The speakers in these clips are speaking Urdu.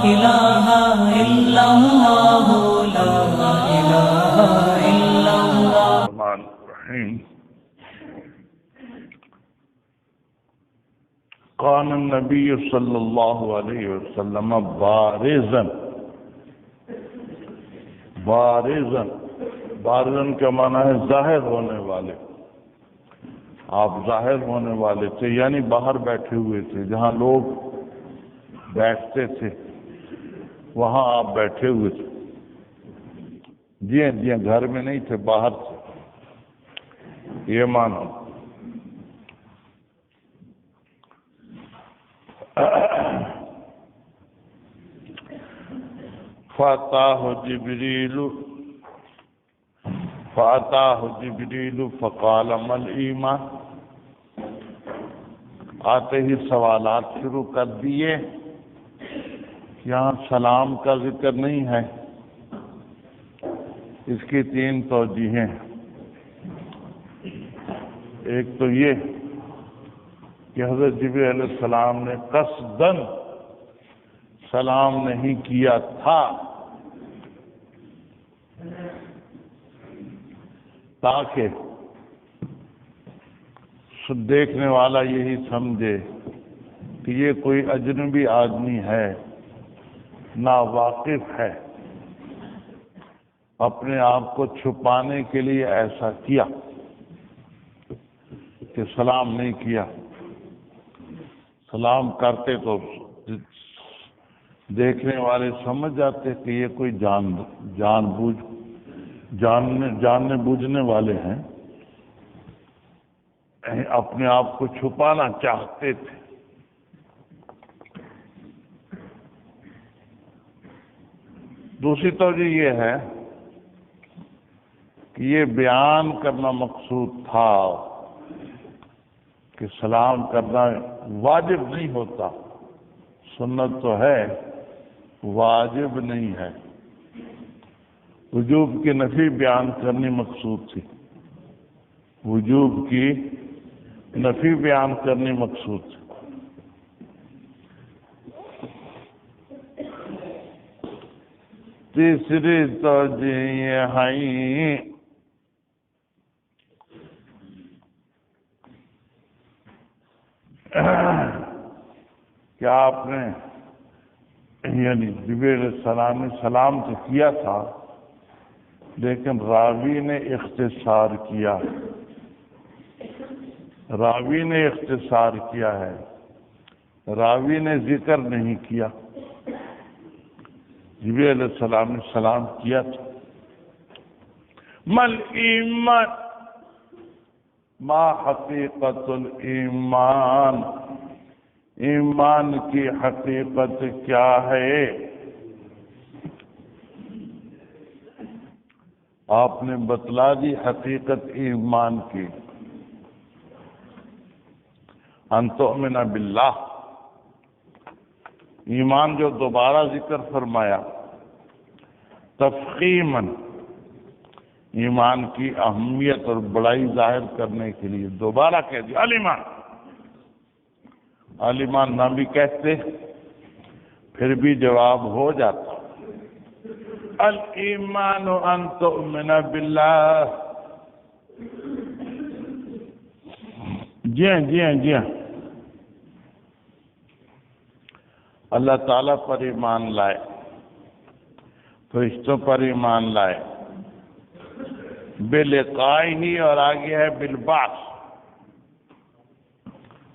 إله إلا الله لا إله إلا الله الرحمن الرحيم. قال النبي صلی اللہ علیہ وسلم بارزن کا معنی ہے ظاہر ہونے والے. آپ ظاہر ہونے والے تھے، یعنی باہر بیٹھے ہوئے تھے، جہاں لوگ بیٹھتے تھے وہاں آپ بیٹھے ہوئے تھے. جی ہاں، گھر میں نہیں تھے، باہر تھے، یہ مانو. فاتاہ جبریل فقال مل ایمان. آتے ہی سوالات شروع کر دیے. یہاں سلام کا ذکر نہیں ہے، اس کی 3 توجیہیں. ایک تو یہ کہ حضرت جبریل علیہ السلام نے قصداً سلام نہیں کیا تھا تاکہ دیکھنے والا یہی سمجھے کہ یہ کوئی اجنبی آدمی ہے، ناواقف ہے، اپنے آپ کو چھپانے کے لیے ایسا کیا کہ سلام نہیں کیا. سلام کرتے تو دیکھنے والے سمجھ جاتے کہ یہ کوئی جاننے بوجھنے والے ہیں، اپنے آپ کو چھپانا چاہتے تھے. دوسری توجہ یہ ہے کہ یہ بیان کرنا مقصود تھا کہ سلام کرنا واجب نہیں ہوتا، سنت تو ہے، واجب نہیں ہے. وجوب کی نفی بیان کرنی مقصود تھی، وجوب کی نفی بیان کرنی مقصود تھی. تیسری توجہ یہ ہے کہ آپ نے یعنی جبریل علیہ السلام نے سلام تو کیا تھا، لیکن راوی نے اختصار کیا. راوی نے اختصار کیا ہے، راوی نے ذکر نہیں کیا. جبریل علیہ السلام نے سلام کیا تھا. مل ایمان، ما حقیقت الایمان، ایمان کی حقیقت کیا ہے؟ آپ نے بتلا دی حقیقت ایمان کی. ان تؤمن باللہ، ایمان جو دوبارہ ذکر فرمایا تفخیماً، ایمان کی اہمیت اور بڑائی ظاہر کرنے کے لیے دوبارہ کہہ دیا الایمان. الایمان نہ بھی کہتے پھر بھی جواب ہو جاتا. الایمان ان تؤمن باللہ. جی ہاں اللہ تعالیٰ پر ایمان لائے، فرشتوں پر ایمان لائے، بلقائہ، اور آگے ہے بالبعث.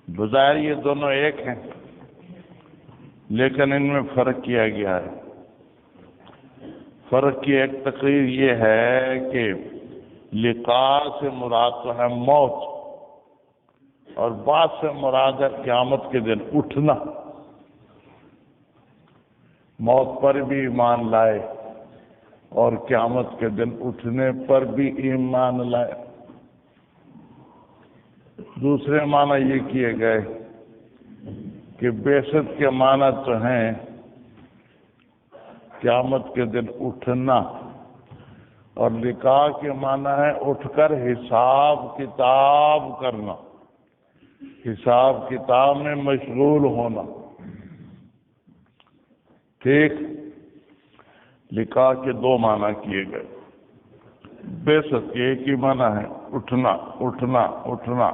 بظاہر یہ دونوں ایک ہیں، لیکن ان میں فرق کیا گیا ہے. فرق کی ایک تقریر یہ ہے کہ لقاء سے مراد تو ہے موت، اور بعث سے مراد ہے قیامت کے دن اٹھنا. موت پر بھی ایمان لائے اور قیامت کے دن اٹھنے پر بھی ایمان لائے. دوسرے معنی یہ کیے گئے کہ بعثت کے معنی تو ہیں قیامت کے دن اٹھنا، اور لقاء کے معنی ہے اٹھ کر حساب کتاب کرنا، حساب کتاب میں مشغول ہونا. ٹھیک، لکھا کہ دو معنی کیے گئے، بے شک ایک ہی معنی ہے اٹھنا اٹھنا اٹھنا۔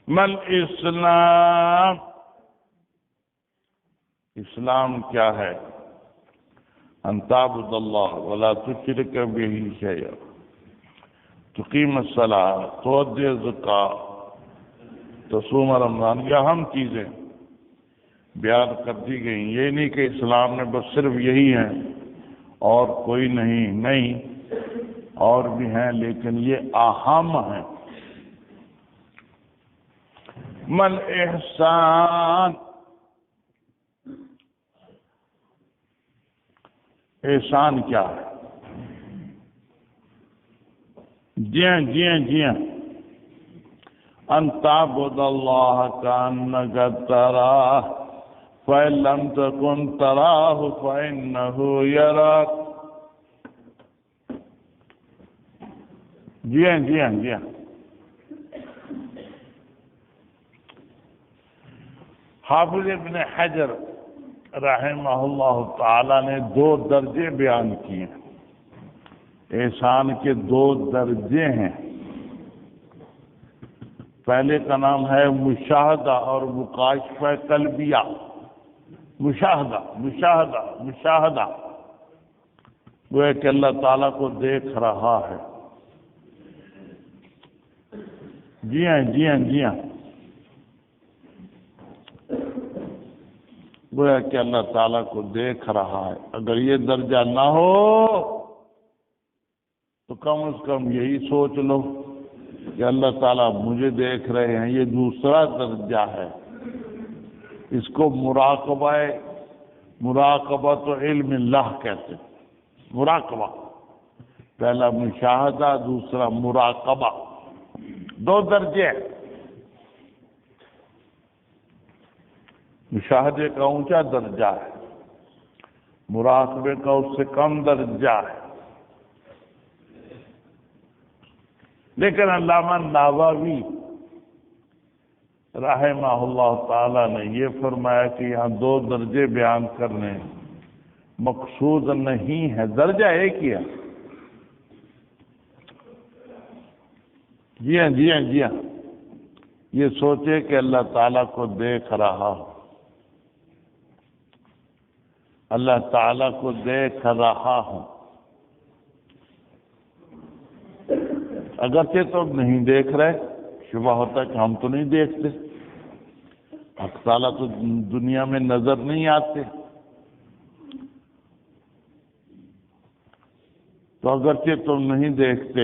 مل اسلام، اسلام کیا ہے؟ ان تعبد اللہ ولا تشرک بہ شیئا، تقیم الصلاۃ، تؤدی الزکوٰۃ، تصوم رمضان۔ یہ اہم چیزیں بیان کر دی گئی۔ یہ نہیں کہ اسلام میں بس صرف یہی ہے اور کوئی نہیں، اور بھی ہیں لیکن یہ اہم ہیں۔ مل احسان، احسان کیا ہے؟ جی ہاں، ان تعبد اللہ کانک تراہ فإن لم تکن تراہ فإنہ یراک۔ جی ہاں، حافظ ابن حجر رحمہ اللہ تعالی نے دو درجے بیان کیے۔ احسان کے دو درجے ہیں۔ پہلے کا نام ہے مشاہدہ اور مکاشفہ قلبیہ۔ مشاہدہ وہ ہے کہ اللہ تعالیٰ کو دیکھ رہا ہے۔ جی ہاں، وہ ہے کہ اللہ تعالیٰ کو دیکھ رہا ہے۔ اگر یہ درجہ نہ ہو تو کم از کم یہی سوچ لو کہ اللہ تعالیٰ مجھے دیکھ رہے ہیں۔ یہ دوسرا درجہ ہے، اس کو مراقبہ تو علم اللہ کہتے ہیں۔ مراقبہ، پہلا مشاہدہ، دوسرا مراقبہ، دو درجے ہیں۔ مشاہدے کا اونچا درجہ ہے، مراقبے کا اس سے کم درجہ ہے۔ لیکن علامہ نووی رحمہ اللہ تعالی نے یہ فرمایا کہ یہاں دو درجے بیان کرنے مقصود نہیں ہے، درجہ ایک ہی ہے۔ جی ہاں، یہ سوچے کہ اللہ تعالیٰ کو دیکھ رہا ہو، اللہ تعالیٰ کو دیکھ رہا ہوں۔ اگرچہ تو نہیں دیکھ رہے، شبہ ہوتا ہے کہ ہم تو نہیں دیکھتے، حق تعالیٰ تو دنیا میں نظر نہیں آتے، تو اگرچہ تم نہیں دیکھتے،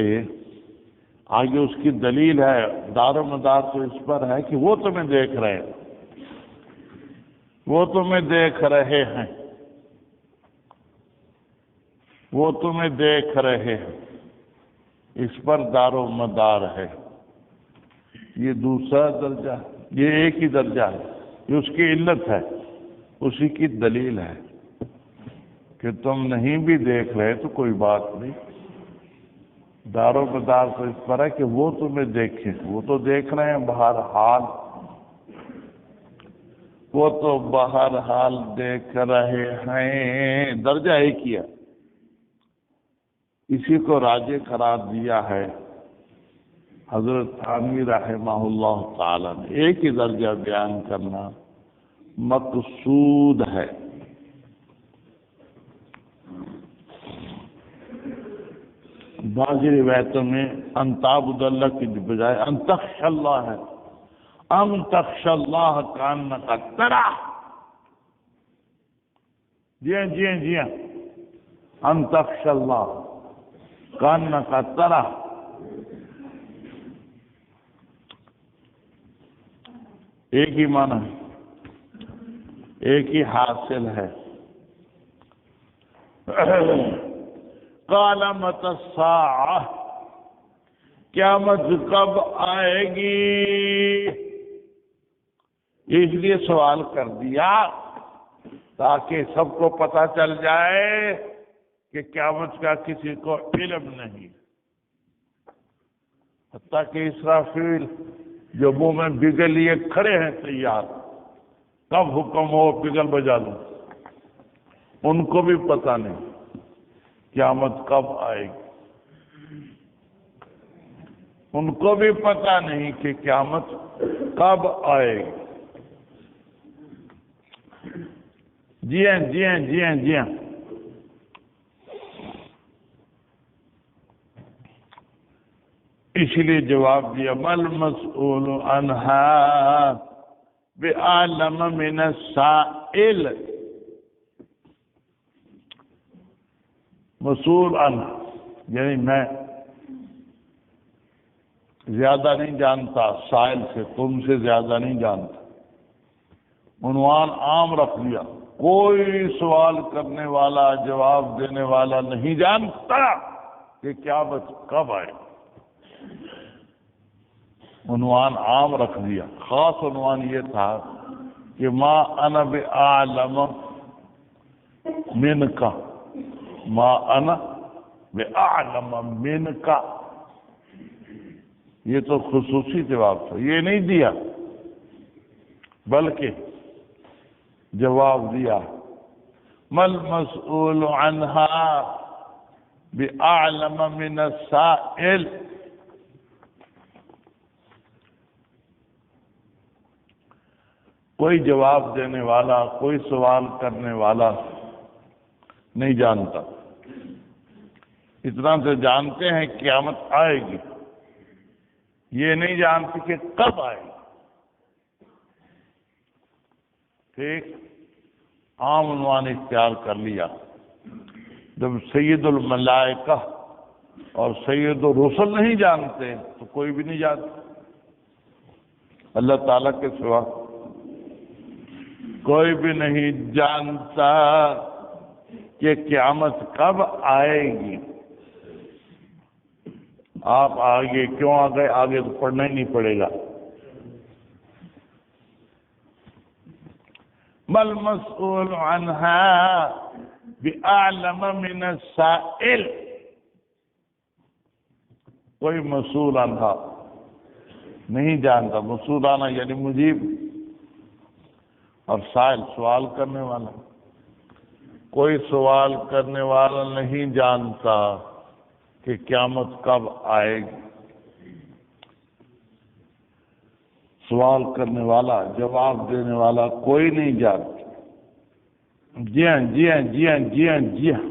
آگے اس کی دلیل ہے، دار و مدار تو اس پر ہے کہ وہ تمہیں دیکھ رہے ہیں، وہ تمہیں دیکھ رہے ہیں، وہ تمہیں دیکھ رہے ہیں، اس پر دار و مدار ہے۔ یہ دوسرا درجہ، یہ ایک ہی درجہ ہے، یہ اس کی علت ہے، اسی کی دلیل ہے کہ تم نہیں بھی دیکھ رہے تو کوئی بات نہیں، دار و مدار تو اس پر ہے کہ وہ تمہیں دیکھیں، وہ تو دیکھ رہے ہیں بہرحال، وہ تو بہرحال دیکھ رہے ہیں، درجہ ایک ہی ہے۔ اسی کو راجح قرار دیا ہے حضرت تھانوی رحمہ اللہ تعالی نے۔ ایک ہی درجہ بیان کرنا مقصود ہے۔ بعض روایتوں میں ان تعبد اللہ کی بجائے ان تخشى اللہ ہے، ان تخشى اللہ کانک تراہ۔ جی ہاں، ان تخشى اللہ کانک تراہ۔ ایک ہی معنی ہے، ایک ہی حاصل ہے۔ قال متی الساعہ، قیامت کب آئے گی؟ اس لیے سوال کر دیا تاکہ سب کو پتہ چل جائے کہ قیامت کا کسی کو علم نہیں، حتیٰ کہ اسرافیل جو منہ میں بگل لیے کھڑے ہیں تیار، کب حکم ہو بگل بجا دوں۔ ان کو بھی پتہ نہیں قیامت کب آئے گی، ان کو بھی پتہ نہیں کہ قیامت کب آئے گی۔ جی ہاں جی ہاں جی ہاں جی ہاں، اس لیے جواب دیا مل مسئول عنہا بعالم من السائل، مسئول عنہ یعنی میں زیادہ نہیں جانتا سائل سے، تم سے زیادہ نہیں جانتا۔ عنوان عام رکھ لیا، کوئی سوال کرنے والا جواب دینے والا نہیں جانتا کہ قیامت کب آئے۔ عنوان عام رکھ دیا، خاص عنوان یہ تھا کہ ما انا بعالم منک، ما انا بعالم منک، یہ تو خصوصی جواب تھا، یہ نہیں دیا بلکہ جواب دیا مل مسئول عنہا بعالم من السائل، کوئی جواب دینے والا، کوئی سوال کرنے والا نہیں جانتا۔ اتنا تو جانتے ہیں قیامت آئے گی، یہ نہیں جانتے کہ کب آئے گی۔ ٹھیک، عام عنوان اختیار کر لیا۔ جب سید الملائکہ اور سید الرسل نہیں جانتے تو کوئی بھی نہیں جانتا، اللہ تعالیٰ کے سوا کوئی بھی نہیں جانتا کہ قیامت کب آئے گی۔ آپ آگے کیوں آ گئے؟ آگے تو پڑھنا ہی نہیں پڑے گا۔ مل مسئول عنہا بعالم من السائل، کوئی مسئول عنہا نہیں جانتا، مسئول عنہا یعنی مجیب، اور سائل سوال کرنے والا، کوئی سوال کرنے والا نہیں جانتا کہ قیامت کب آئے گی۔ سوال کرنے والا، جواب دینے والا کوئی نہیں جانتا۔ جی ہاں جی ہاں جی ہاں جی ہاں جی ہاں،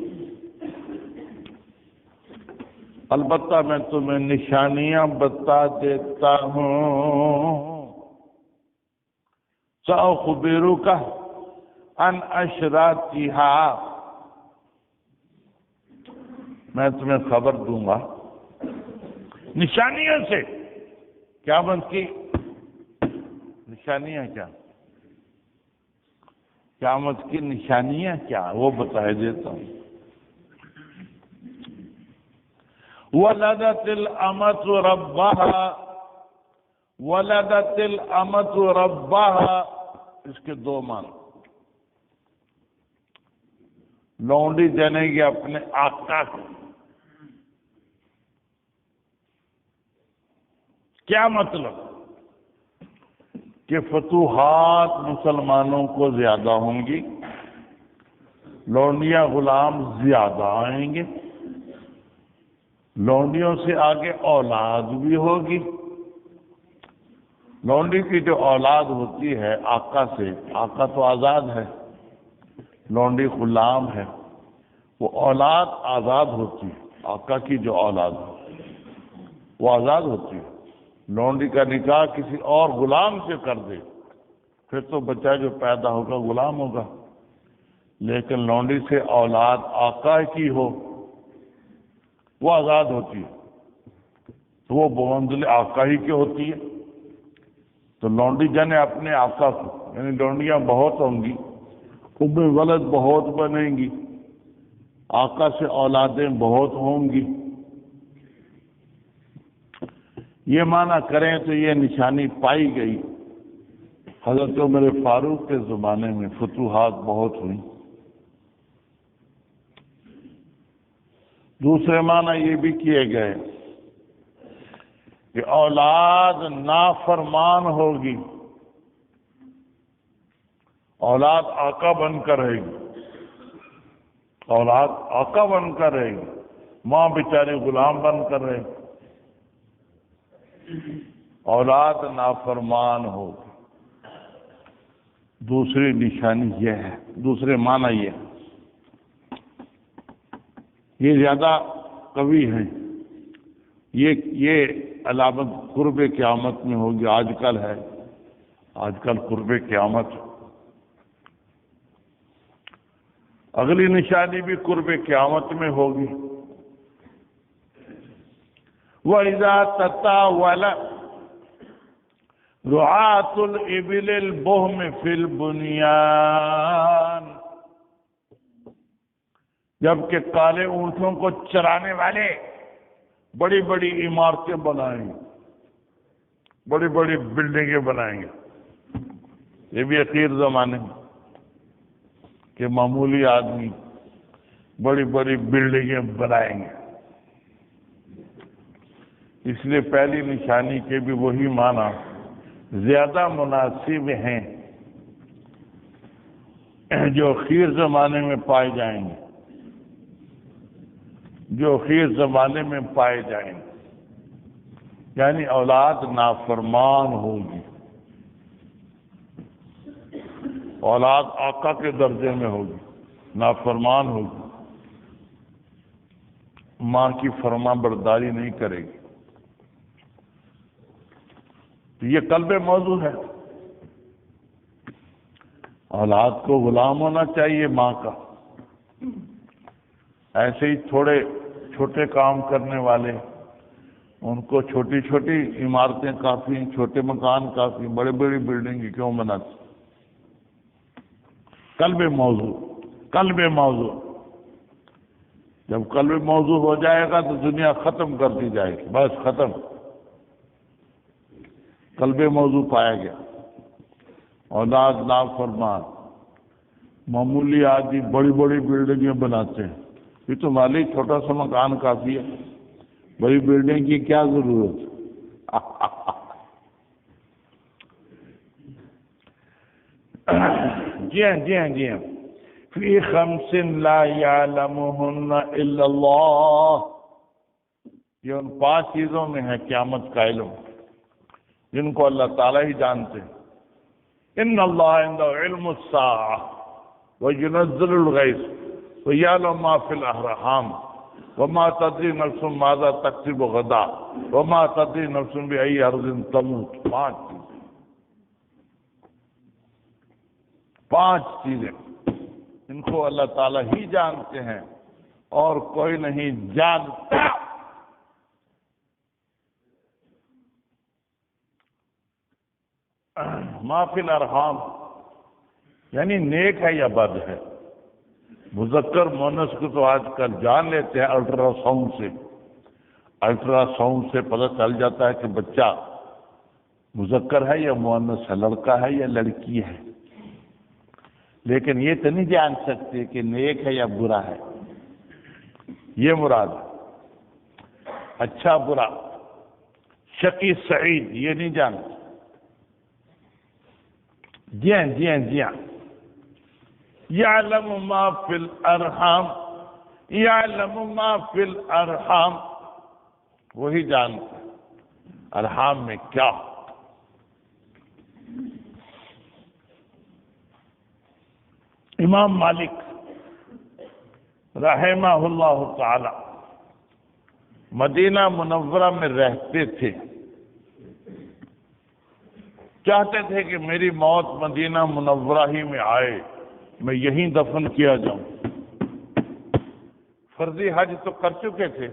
البتہ میں تمہیں نشانیاں بتا دیتا ہوں، سأخبرک عن اشراطها، میں تمہیں خبر دوں گا نشانیوں سے۔ قیامت کی نشانیاں کیا؟ قیامت کی نشانیاں کیا وہ بتا دیتا ہوں۔ ولدت الامۃ ربها، ولدت الامۃ ربها، اس کے دو معنی، لونڈی جنے گی اپنے آقا کو۔ کیا مطلب؟ کہ فتوحات مسلمانوں کو زیادہ ہوں گی، لونڈیاں غلام زیادہ آئیں گے، لونڈیوں سے آگے اولاد بھی ہوگی۔ لونڈی کی جو اولاد ہوتی ہے آقا سے، آقا تو آزاد ہے، لونڈی غلام ہے، وہ اولاد آزاد ہوتی ہے۔ آقا کی جو اولاد ہے وہ آزاد ہوتی ہے۔ لونڈی کا نکاح کسی اور غلام سے کر دے پھر تو بچہ جو پیدا ہوگا غلام ہوگا، لیکن لونڈی سے اولاد آقا کی ہو وہ آزاد ہوتی ہے، تو وہ بمنزل آقا ہی کی ہوتی ہے۔ تو لونڈی جنے اپنے آقا کو، یعنی لونڈیاں بہت ہوں گی، ام ولد بہت بنیں گی، آقا سے اولادیں بہت ہوں گی۔ یہ معنی کریں تو یہ نشانی پائی گئی۔ حضرت عمر فاروق کے زمانے میں فتوحات بہت ہوئی۔ دوسرے معنی یہ بھی کیے گئے کہ اولاد نافرمان ہوگی، اولاد آقا بن کر رہے گی، اولاد آقا بن کر رہے گی، ماں بیچارے غلام بن کر رہے گی۔ اولاد نافرمان ہوگی۔ دوسری نشانی یہ ہے، دوسرے معنی یہ ہے، یہ زیادہ قوی ہیں، یہ علامت قرب قیامت میں ہوگی۔ آج کل ہے، آج کل قرب قیامت۔ اگلی نشانی بھی قرب قیامت میں ہوگی۔ وَإِذَا تَطَاوَلَ رُعَاةُ الْإِبِلِ الْبُهْمِ فِي الْبُنْيَانِ، جبکہ کالے اونٹوں کو چرانے والے بڑی بڑی عمارتیں بنائیں گے، بڑی بڑی بلڈنگیں بنائیں گے۔ یہ بھی اخیر زمانے میں کہ معمولی آدمی بڑی بڑی بلڈنگیں بنائیں گے۔ اس لیے پہلی نشانی کے بھی وہی معنی زیادہ مناسب ہیں جو اخیر زمانے میں پائے جائیں گے، جو اخیر زمانے میں پائے جائیں گے، یعنی اولاد نافرمان ہوگی، اولاد آقا کے درجے میں ہوگی، نافرمان ہوگی، ماں کی فرما برداری نہیں کرے گی۔ تو یہ قلب موضوع ہے۔ اولاد کو غلام ہونا چاہیے ماں کا۔ ایسے ہی تھوڑے چھوٹے کام کرنے والے، ان کو چھوٹی چھوٹی عمارتیں کافی ہیں، چھوٹے مکان کافی، بڑے بڑی بلڈنگ کیوں بناتے؟ قلب موضوع، قلب موضوع۔ جب قلب موضوع ہو جائے گا تو دنیا ختم کر دی جائے گی، بس ختم۔ قلب موضوع پایا گیا، اولاد نافرمان، معمولی آدمی بڑی بڑی بلڈنگیں بناتے ہیں۔ یہ تو مالی چھوٹا سا مکان کافی ہے، بڑی بلڈنگ کی کیا ضرورت؟ جی ہاں جی ہاں جی ہاں۔ فی خمس لا یعلمہن الا اللہ، یہ ان 5 چیزوں میں ہے قیامت کا علم، جن کو اللہ تعالیٰ ہی جانتے ہیں۔ ان اللہ عنده علم الساعة وينزل الغیث ويعلم ما في الارحام وما تدری نفس ماذا تکسب غدا وما تدری نفس بأي ارض تموت۔ 5 چیزیں ان کو اللہ تعالیٰ ہی جانتے ہیں اور کوئی نہیں جانتا۔ ما فی الارحام یعنی نیک ہے یا بد ہے۔ مذکر مونس کو تو آج کل جان لیتے ہیں الٹرا ساؤنڈ سے، الٹرا ساؤنڈ سے پتہ چل جاتا ہے کہ بچہ مذکر ہے یا مونس ہے، لڑکا ہے یا لڑکی ہے، لیکن یہ تو نہیں جان سکتے کہ نیک ہے یا برا ہے۔ یہ مراد ہے، اچھا برا، شقی سعید، یہ نہیں جانتے۔ جی ہاں جی ہاں جی ہاں۔ یعلم ما فی الارحام، یعلم ما فی الارحام، وہی جانتے ہیں ارحام میں کیا۔ امام مالک رحمہ اللہ تعالی مدینہ منورہ میں رہتے تھے، چاہتے تھے کہ میری موت مدینہ منورہ ہی میں آئے، میں یہیں دفن کیا جاؤں۔ فرضی حج تو کر چکے تھے،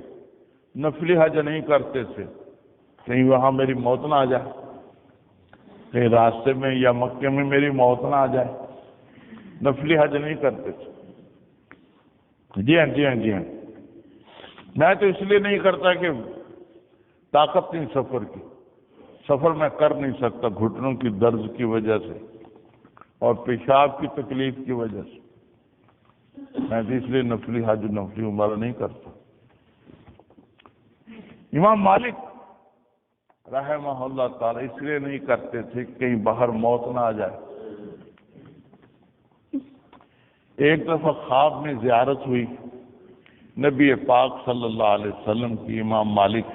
نفلی حج نہیں کرتے تھے، کہیں وہاں میری موت نہ آ جائے، کہیں راستے میں یا مکے میں میری موت نہ آ جائے، نفلی حج نہیں کرتے تھے۔ جی ہاں جی ہاں جی ہاں۔ میں تو اس لیے نہیں کرتا کہ طاقت نہیں سفر کی، سفر میں کر نہیں سکتا گھٹنوں کی درد کی وجہ سے اور پیشاب کی تکلیف کی وجہ سے، میں تو اس لیے نفلی حج نفلی عمرہ نہیں کرتا۔ امام مالک رحمہ اللہ تعالی اس لیے نہیں کرتے تھے کہ کہیں باہر موت نہ آ جائے۔ ایک دفعہ خواب میں زیارت ہوئی نبی پاک صلی اللہ علیہ وسلم کی، امام مالک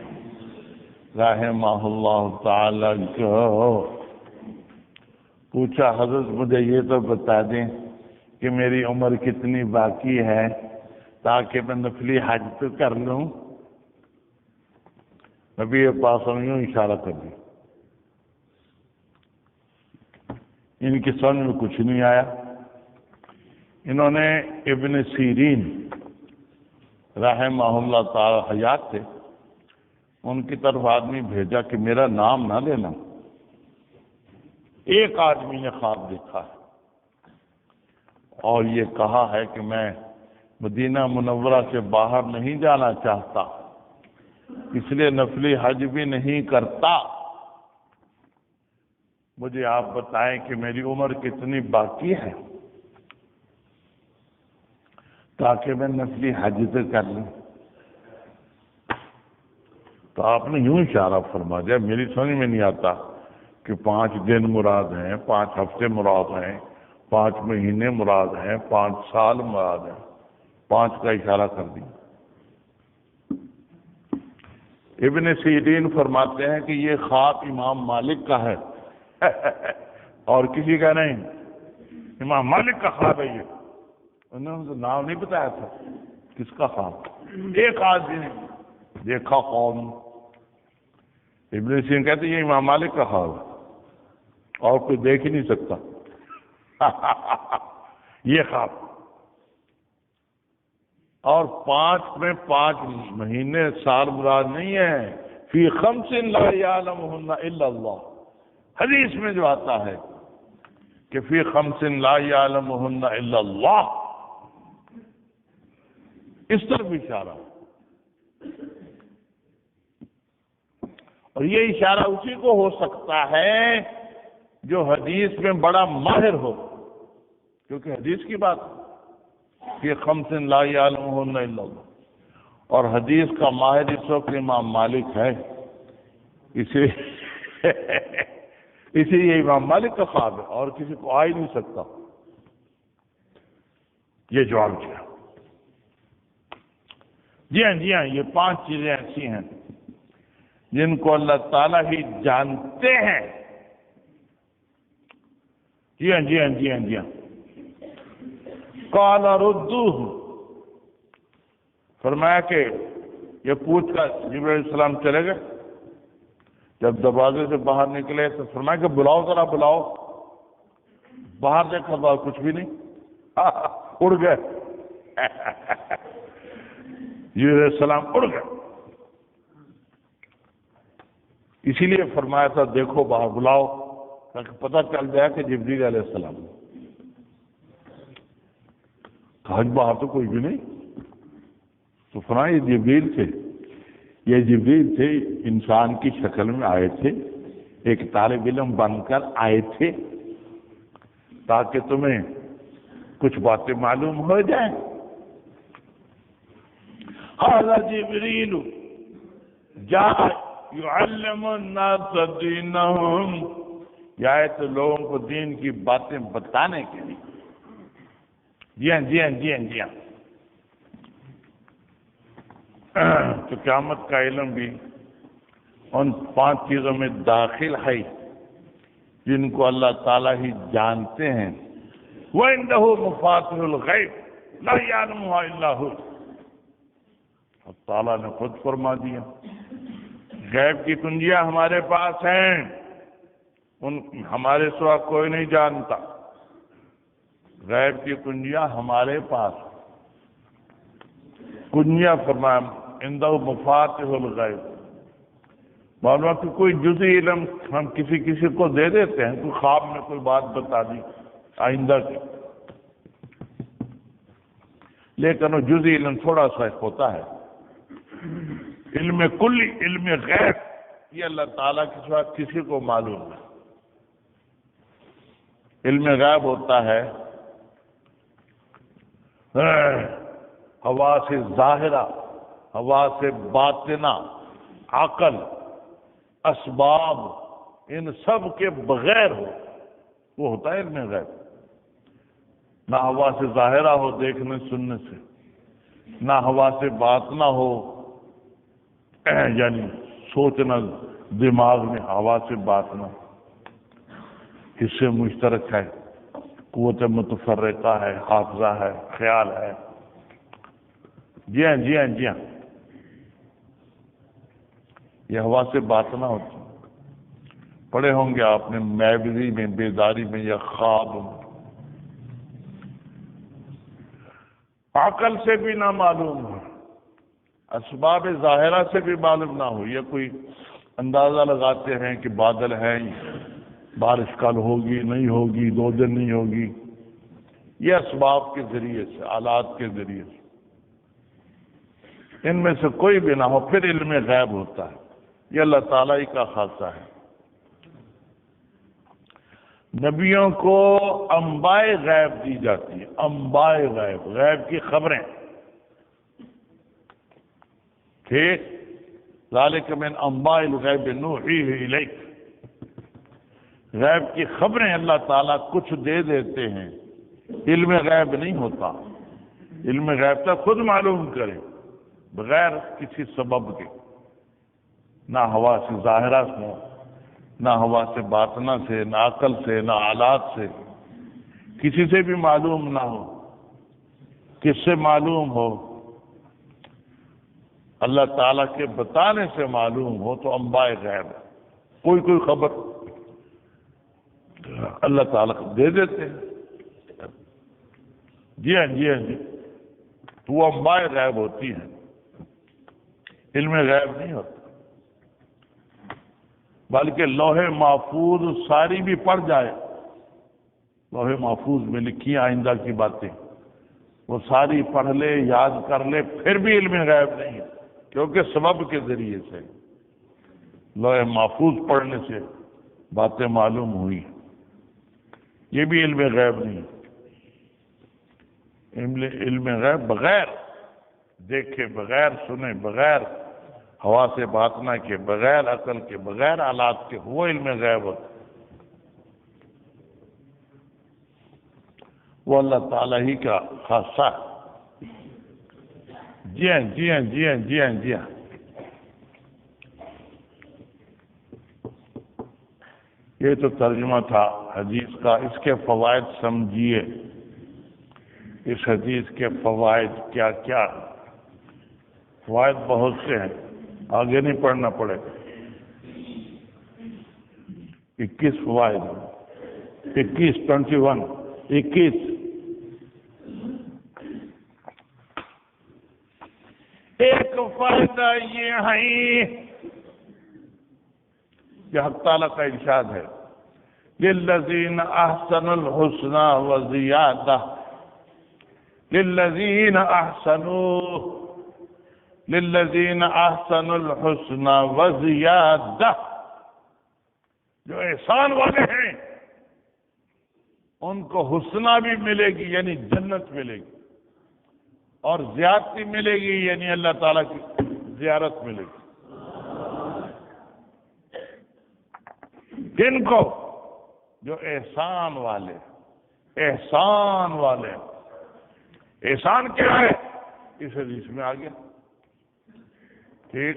رحمہ اللہ تعالی کو پوچھا، حضرت مجھے یہ تو بتا دیں کہ میری عمر کتنی باقی ہے تاکہ میں نفلی حج تو کر لوں۔ نبی پاک صلی اللہ علیہ وسلم یوں اشارہ کر دی، ان کی سمجھ میں کچھ نہیں آیا۔ انہوں نے ابن سیرین رحمہ اللہ تعالی حیات تھے، ان کی طرف آدمی بھیجا کہ میرا نام نہ لینا، ایک آدمی نے خواب دیکھا ہے اور یہ کہا ہے کہ میں مدینہ منورہ سے باہر نہیں جانا چاہتا، اس لیے نفلی حج بھی نہیں کرتا، مجھے آپ بتائیں کہ میری عمر کتنی باقی ہے تاکہ میں نفلی حج تو کر لوں۔ تو آپ نے یوں اشارہ فرما دیا، میری سمجھ میں نہیں آتا کہ 5 دن مراد ہیں، 5 ہفتے مراد ہیں، 5 مہینے مراد ہیں، 5 سال مراد ہیں، 5 کا اشارہ کر دیا۔ ابن سیرین فرماتے ہیں کہ یہ خواب امام مالک کا ہے اور کسی کا نہیں، امام مالک کا خواب ہے یہ۔ انہوں نے تو نام نہیں بتایا تھا کس کا خواب، ایک آدمی نے دیکھا قوم۔ ابن سیرین کہتے ہیں یہ امام مالک کا خواب ہے اور کوئی دیکھ ہی نہیں سکتا یہ خواب۔ اور 5 میں 5 مہینے سال مراد نہیں ہے، فی 5 لا یعلمہن الا اللہ، حدیث میں جو آتا ہے کہ فی 5 لا یعلمہن الا اللہ، اس طرف اشارہ، اور یہ اشارہ اسی کو ہو سکتا ہے جو حدیث میں بڑا ماہر ہو، کیونکہ حدیث کی بات کہ 5 لا یعلمہن الا اللہ، اور حدیث کا ماہر اس وقت امام مالک ہے، اسی لیے امام مالک کا خواب ہے اور کسی کو آ ہی نہیں سکتا۔ یہ جواب دیا۔ جی ہاں یہ 5 چیزیں ایسی ہیں جن کو اللہ تعالیٰ ہی جانتے ہیں۔ جی ہاں قال ردوہ، فرمایا کہ یہ پوچھ کر جبرائیل علیہ السلام چلے گئے، جب دروازے سے باہر نکلے تو فرمایا کہ بلاؤ ذرا بلاؤ، باہر دیکھا تو کچھ بھی نہیں، اڑ گئے جبرائیل علیہ السلام اڑ گئے، اسی لیے فرمایا تھا دیکھو باہر بلاؤ تاکہ پتہ چل جائے کہ جبرائیل علیہ السلام، آج باہر تو کوئی بھی نہیں، تو فرمایا یہ جبرائیل تھے، یہ جبرائیل تھے، انسان کی شکل میں آئے تھے، ایک طالب علم بن کر آئے تھے تاکہ تمہیں کچھ باتیں معلوم ہو جائیں۔ ھذا جبریل جاء یعلم الناس دینہم، یہ آئے تو لوگوں کو دین کی باتیں بتانے کے لیے۔ جی ہاں تو قیامت کا علم بھی ان 5 چیزوں میں داخل ہے جن کو اللہ تعالیٰ ہی جانتے ہیں۔ وَعِندَهُ مَفَاتِحُ الْغَيْبِ لَا يَعْلَمُهَا إِلَّا هُوَ، اللہ تعالیٰ نے خود فرما دیا غیب کی کنجیاں ہمارے پاس ہیں، ان ہمارے سوا کوئی نہیں جانتا، غیب کی کنجیاں ہمارے پاس، کنجیاں فرمایا عندہ مفاتح الغیب، معلوم کہ کوئی جزئی علم ہم کسی کو دے دیتے ہیں، کوئی خواب میں کوئی بات بتا دی آئندہ کی، لیکن وہ جزئی علم تھوڑا سا ہوتا ہے، علم کلی، علم غیب، یہ اللہ تعالیٰ کے سوا کسی کو معلوم نہیں۔ علم غیب ہوتا ہے حواس ظاہرہ، حواس باطنہ، عقل، اسباب، ان سب کے بغیر ہو، وہ ہوتا ہے علم غیب۔ نہ ہوا سے ظاہرہ ہو دیکھنے سننے سے، نہ ہوا سے باطنہ ہو یعنی سوچنا دماغ میں، ہوا سے باطنہ حصے مشترک ہے، قوت متفرقہ ہے، حافظہ ہے، خیال ہے۔ جی ہاں جی ہاں جی ہاں، یہ ہوا سے باطنہ ہوتی ہے۔ پڑھے ہوں گے آپ نے میبری میں، بیداری میں یا خواب میں۔ عقل سے بھی نہ معلوم ہو، اسباب ظاہرہ سے بھی معلوم نہ ہو، یہ کوئی اندازہ لگاتے ہیں کہ بادل ہیں، بارش کل ہوگی نہیں ہوگی، 2 دن نہیں ہوگی، یہ اسباب کے ذریعے سے، آلات کے ذریعے سے، ان میں سے کوئی بھی نہ ہو، پھر علم غیب ہوتا ہے۔ یہ اللہ تعالیٰ ہی کا خاصہ ہے۔ نبیوں کو انباء غیب دی جاتی ہے، انباء غیب، غیب کی خبریں، ٹھیک؟ ذالک من انباء الغیب نوحیہ الیک، غیب کی خبریں اللہ تعالیٰ کچھ دے دیتے ہیں، علم غیب نہیں ہوتا۔ علم غیب تو خود معلوم کرے بغیر کسی سبب کے، نہ ہوا سے ظاہرہ سے، نہ ہوا سے باطنہ سے، نہ عقل سے، نہ آلات سے، کسی سے بھی معلوم نہ ہو۔ کس سے معلوم ہو؟ اللہ تعالیٰ کے بتانے سے معلوم ہو تو انباء غیب ہے۔ کوئی خبر اللہ تعالیٰ کو دے دیتے ہیں۔ جی ہاں جی ہاں جی، تو وہ انباء غیب ہوتی ہیں، علم غیب نہیں ہوتا۔ بلکہ لوح محفوظ ساری بھی پڑھ جائے، لوح محفوظ میں لکھی آئندہ کی باتیں، وہ ساری پڑھ لے، یاد کر لے، پھر بھی علم غیب نہیں ہے، کیونکہ سبب کے ذریعے سے لوح محفوظ پڑھنے سے باتیں معلوم ہوئی، یہ بھی علم غیب نہیں ہے۔ علم غیب بغیر دیکھے، بغیر سنے، بغیر ہوا سے باطنہ کے، بغیر عقل کے، بغیر آلات کے، وہ علم غیب ہوتا ہے۔ وہ اللہ تعالیٰ ہی کا خاصہ ہے۔ جی ہاں جی ہاں جی ہاں جی ہاں جی ہاں، یہ تو ترجمہ تھا حدیث کا۔ اس کے فوائد سمجھیے، اس حدیث کے فوائد کیا کیا؟ فوائد بہت سے ہیں، آگے نہیں پڑھنا پڑے گا۔ 21 فوائد، 21 ایک فائدہ یہ ہے کہ حق تعالیٰ کا ارشاد ہے، للذین احسنوا الحسنى وزیادہ، للذین احسنوا الحسنى وزیادہ، جو احسان والے ہیں ان کو حسنہ بھی ملے گی، یعنی جنت ملے گی، اور زیادتی ملے گی، یعنی اللہ تعالیٰ کی زیارت ملے گی۔ کن کو؟ جو احسان والے، احسان والے۔ احسان کیا ہے؟ اس حدیث میں آ گیا، ٹھیک؟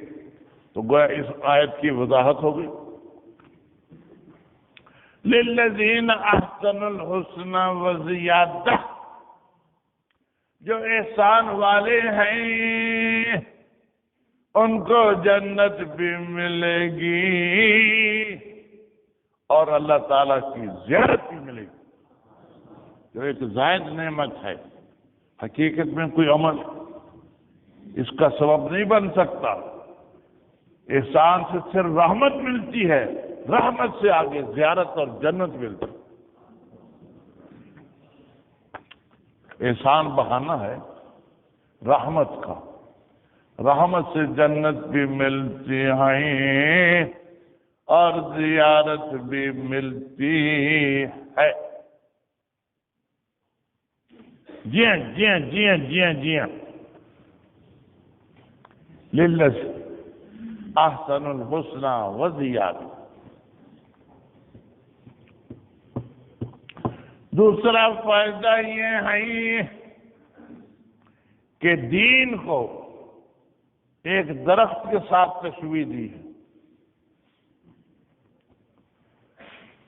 تو گویا اس آیت کی وضاحت ہو گئی۔ للذین احسنوا الحسنى وزیادہ، جو احسان والے ہیں ان کو جنت بھی ملے گی اور اللہ تعالیٰ کی زیارت بھی ملے گی، جو ایک زائد نعمت ہے۔ حقیقت میں کوئی عمل اس کا سبب نہیں بن سکتا۔ احسان سے صرف رحمت ملتی ہے، رحمت سے آگے زیارت اور جنت ملتی ہے۔ احسان بہانہ ہے رحمت کا، رحمت سے جنت بھی ملتی ہے اور زیارت بھی ملتی ہے۔ جی ہاں جی ہاں جی ہاں جی ہاں جی ہاں، للذین احسنوا الحسنى وزیادہ، دوسرا فائدہ یہ ہے کہ دین کو ایک درخت کے ساتھ تشبیہ دی ہے۔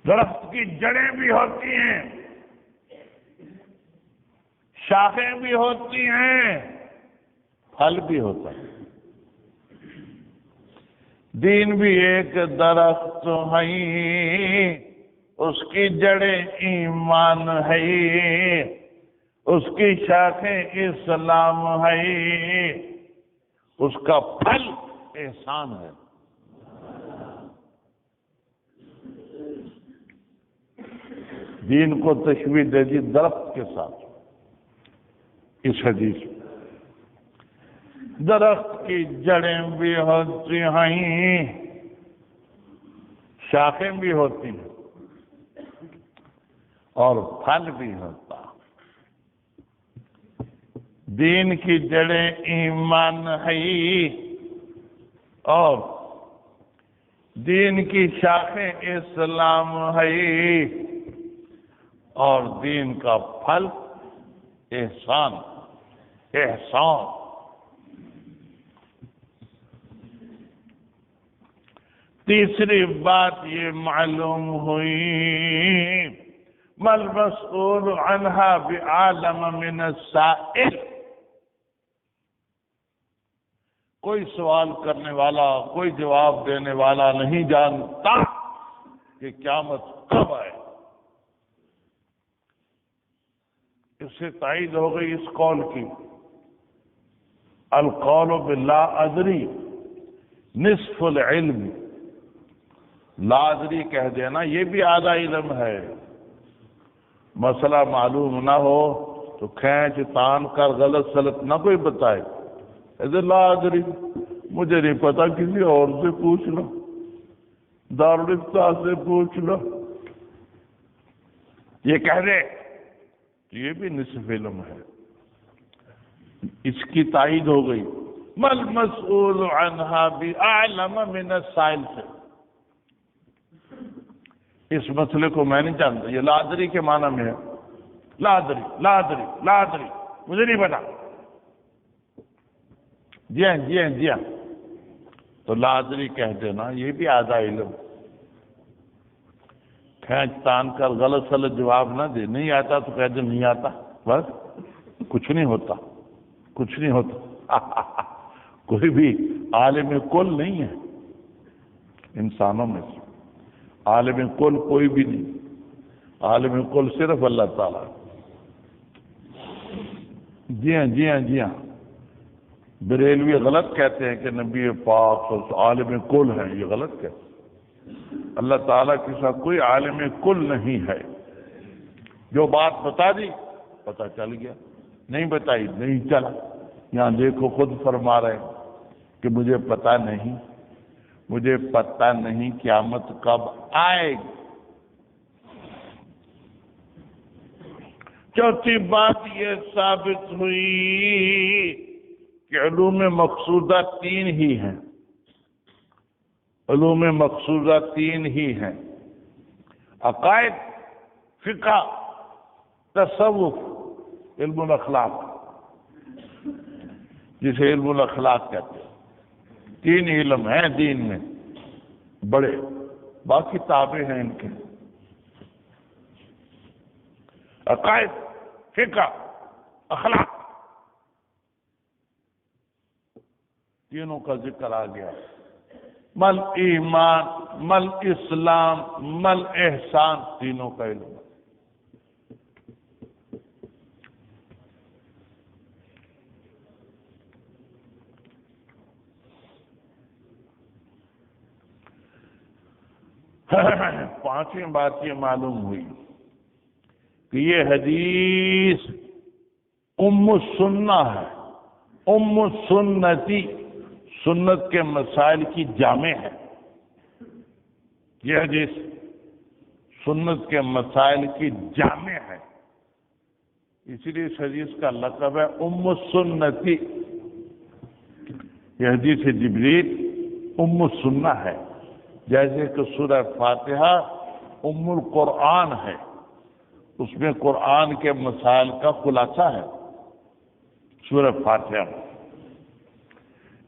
درخت کی جڑیں بھی ہوتی ہیں، شاخیں بھی ہوتی ہیں، پھل بھی ہوتا ہے۔ دین بھی ایک درخت ہے، اس کی جڑیں ایمان ہے، اس کی شاخیں اسلام ہے، اس کا پھل احسان ہے۔ دین کو تشبیہ دے دی درخت کے ساتھ اس حدیث میں۔ درخت کی جڑیں بھی ہوتی ہیں، شاخیں بھی ہوتی ہیں اور پھل بھی ہوتا۔ دین کی جڑیں ایمان ہے اور دین کی شاخیں اسلام ہے اور دین کا پھل احسان۔ تیسری بات یہ معلوم ہوئی مَا الْمَسْئُولُ عَنْهَا بِأَعْلَمَ مِنَ السَّائِلِ، کوئی سوال کرنے والا، کوئی جواب دینے والا نہیں جانتا کہ قیامت کب آئے۔ اس سے تائید ہو گئی اس قول کی، القول باللا ادری نصف العلم۔ لا ادری کہہ دینا یہ بھی آدھا علم ہے۔ مسئلہ معلوم نہ ہو تو کھینچ تان کر غلط سلط نہ کوئی بتائے، ایسے لا ادری مجھے نہیں پتا، کسی اور سے پوچھ لو، دارالفتہ سے پوچھ لو، یہ کہہ دے یہ بھی نصف علم ہے۔ اس کی تائید ہو گئی مَا الْمَسْئُولُ عَنْهَا بِأَعْلَمَ مِنَ السَّائِلِ سے۔ اس مسئلے کو میں نہیں جانتا، یہ لا ادری کے معنی میں ہے۔ لا ادری لا ادری لا ادری مجھے نہیں پتا۔ جی ہاں جی ہاں جی ہاں، تو لا ادری کہہ دینا یہ بھی آدھا علم۔ کھینچ تان کر غلط سلط جواب نہ دے، نہیں آتا تو کہہ دے نہیں آتا، بس کچھ نہیں ہوتا، کچھ نہیں ہوتا۔ کوئی بھی عالم کل نہیں ہے انسانوں میں سے، عالم کل کوئی بھی نہیں، عالم کل صرف اللہ تعالیٰ۔ جی ہاں جی ہاں جی ہاں، بریلوی غلط کہتے ہیں کہ نبی پاک عالم کل ہیں، یہ غلط کہتے ہیں۔ اللہ تعالیٰ کے ساتھ کوئی عالم کل نہیں ہے۔ جو بات بتا دی پتہ چل گیا، نہیں بتائی نہیں چلا۔ یہاں دیکھو خود فرما رہے ہیں کہ مجھے پتہ نہیں، مجھے پتہ نہیں قیامت کب آئے گی۔ چوتھی بات یہ ثابت ہوئی کہ علوم مقصودہ تین ہی ہیں، علوم مقصودہ تین ہی ہیں، عقائد، فقہ، تصوف، علم الاخلاق، جسے علم الاخلاق کہتے ہیں۔ تین علم ہیں دین میں بڑے، باقی تابع ہیں ان کے۔ عقائد، فقہ، اخلاق، تینوں کا ذکر آ گیا۔ مل ایمان، مل اسلام، مل احسان، تینوں کا علم۔ پانچویں بات یہ معلوم ہوئی کہ یہ حدیث ام السنہ ہے، ام السنتی، سنت کے مسائل کی جامع ہے۔ یہ حدیث سنت کے مسائل کی جامع ہے، اسی لیے اس حدیث کا لقب ہے ام السنتی۔ یہ حدیث جبریل ام السنہ ہے، جیسے کہ سورہ فاتحہ ام القرآن ہے، اس میں قرآن کے مسائل کا خلاصہ ہے سورہ فاتحہ.